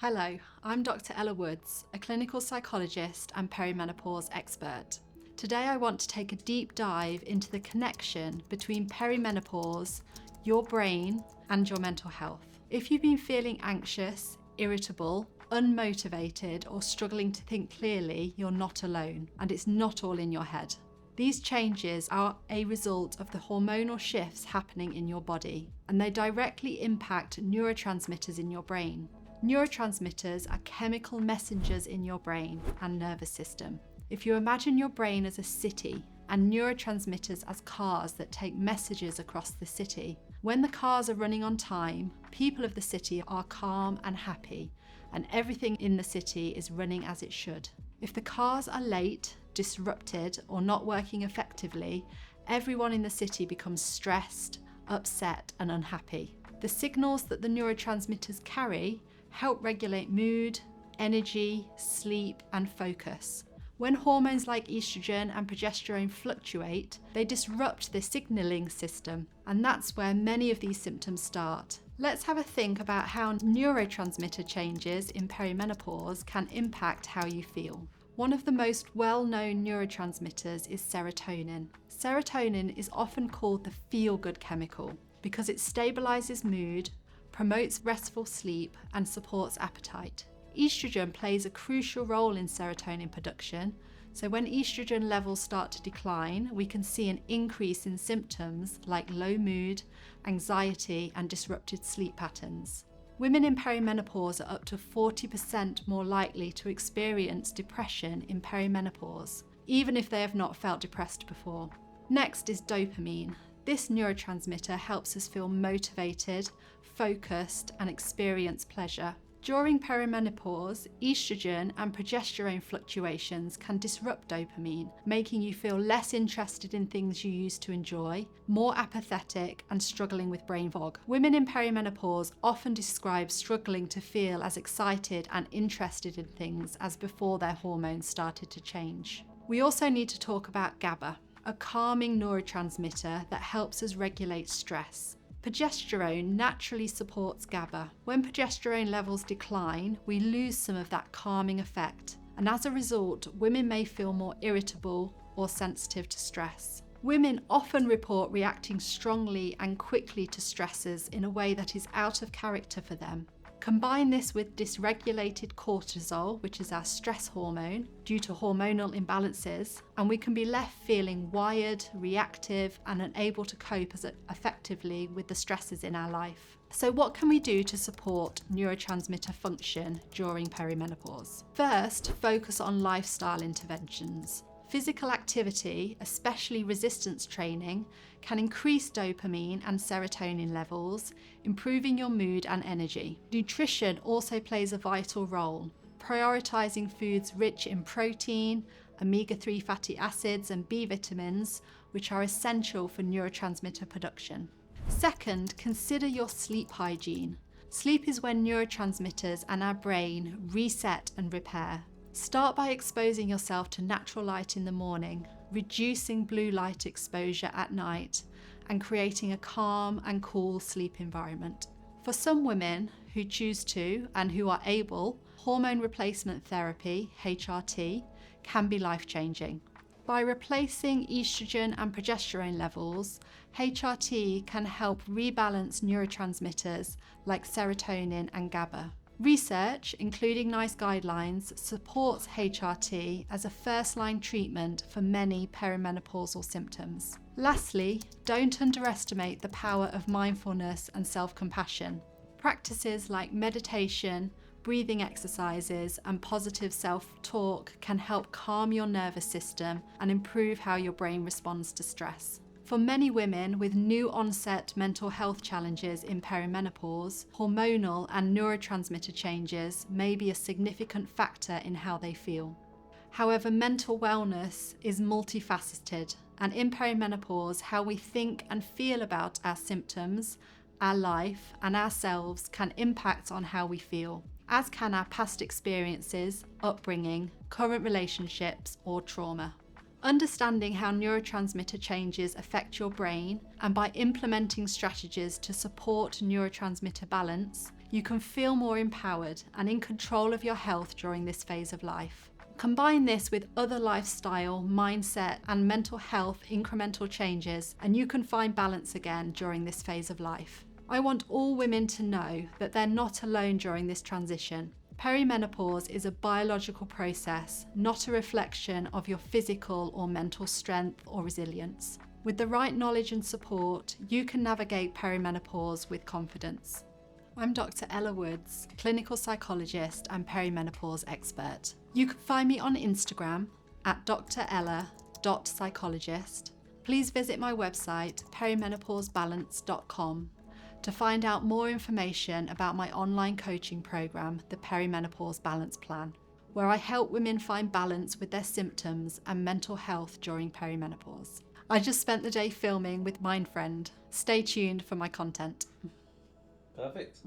Hello, I'm Dr. Ella Woods, a clinical psychologist and perimenopause expert. Today I want to take a deep dive into the connection between perimenopause, your brain, and your mental health. If you've been feeling anxious, irritable, unmotivated, or struggling to think clearly, you're not alone, and it's not all in your head. These changes are a result of the hormonal shifts happening in your body, and they directly impact neurotransmitters in your brain. Neurotransmitters are chemical messengers in your brain and nervous system. If you imagine your brain as a city and neurotransmitters as cars that take messages across the city, when the cars are running on time, people of the city are calm and happy, and everything in the city is running as it should. If the cars are late, disrupted, or not working effectively, everyone in the city becomes stressed, upset, and unhappy. The signals that the neurotransmitters carry help regulate mood, energy, sleep, and focus. When hormones like estrogen and progesterone fluctuate, they disrupt the signaling system, and that's where many of these symptoms start. Let's have a think about how neurotransmitter changes in perimenopause can impact how you feel. One of the most well-known neurotransmitters is serotonin. Serotonin is often called the feel-good chemical because it stabilizes mood, promotes restful sleep, and supports appetite. Estrogen plays a crucial role in serotonin production, so when estrogen levels start to decline, we can see an increase in symptoms like low mood, anxiety, and disrupted sleep patterns. Women in perimenopause are up to 40% more likely to experience depression in perimenopause, even if they have not felt depressed before. Next is dopamine. This neurotransmitter helps us feel motivated, focused, and experience pleasure. During perimenopause, estrogen and progesterone fluctuations can disrupt dopamine, making you feel less interested in things you used to enjoy, more apathetic, and struggling with brain fog. Women in perimenopause often describe struggling to feel as excited and interested in things as before their hormones started to change. We also need to talk about GABA, a calming neurotransmitter that helps us regulate stress. Progesterone naturally supports GABA. When progesterone levels decline, we lose some of that calming effect, and as a result, women may feel more irritable or sensitive to stress. Women often report reacting strongly and quickly to stresses in a way that is out of character for them. Combine this with dysregulated cortisol, which is our stress hormone, due to hormonal imbalances, and we can be left feeling wired, reactive, and unable to cope as effectively with the stresses in our life. So what can we do to support neurotransmitter function during perimenopause? First, focus on lifestyle interventions. Physical activity, especially resistance training, can increase dopamine and serotonin levels, improving your mood and energy. Nutrition also plays a vital role. Prioritizing foods rich in protein, omega-3 fatty acids, and B vitamins, which are essential for neurotransmitter production. Second, consider your sleep hygiene. Sleep is when neurotransmitters and our brain reset and repair. Start by exposing yourself to natural light in the morning, reducing blue light exposure at night, and creating a calm and cool sleep environment. For some women who choose to and who are able, hormone replacement therapy, HRT, can be life-changing. By replacing estrogen and progesterone levels, HRT can help rebalance neurotransmitters like serotonin and GABA. Research, including NICE guidelines, supports HRT as a first-line treatment for many perimenopausal symptoms. Lastly, don't underestimate the power of mindfulness and self-compassion. Practices like meditation, breathing exercises, and positive self-talk can help calm your nervous system and improve how your brain responds to stress. For many women with new onset mental health challenges in perimenopause, hormonal and neurotransmitter changes may be a significant factor in how they feel. However, mental wellness is multifaceted, and in perimenopause, how we think and feel about our symptoms, our life, and ourselves can impact on how we feel, as can our past experiences, upbringing, current relationships, or trauma. Understanding how neurotransmitter changes affect your brain, and by implementing strategies to support neurotransmitter balance, you can feel more empowered and in control of your health during this phase of life. Combine this with other lifestyle, mindset, and mental health incremental changes, and you can find balance again during this phase of life. I want all women to know that they're not alone during this transition. Perimenopause is a biological process, not a reflection of your physical or mental strength or resilience. With the right knowledge and support, you can navigate perimenopause with confidence. I'm Dr. Ella Woods, clinical psychologist and perimenopause expert. You can find me on Instagram at drella.psychologist. Please visit my website, perimenopausebalance.com, to find out more information about my online coaching program, the Perimenopause Balance Plan, where I help women find balance with their symptoms and mental health during perimenopause. I just spent the day filming with Mindfriend. Stay tuned for my content. Perfect.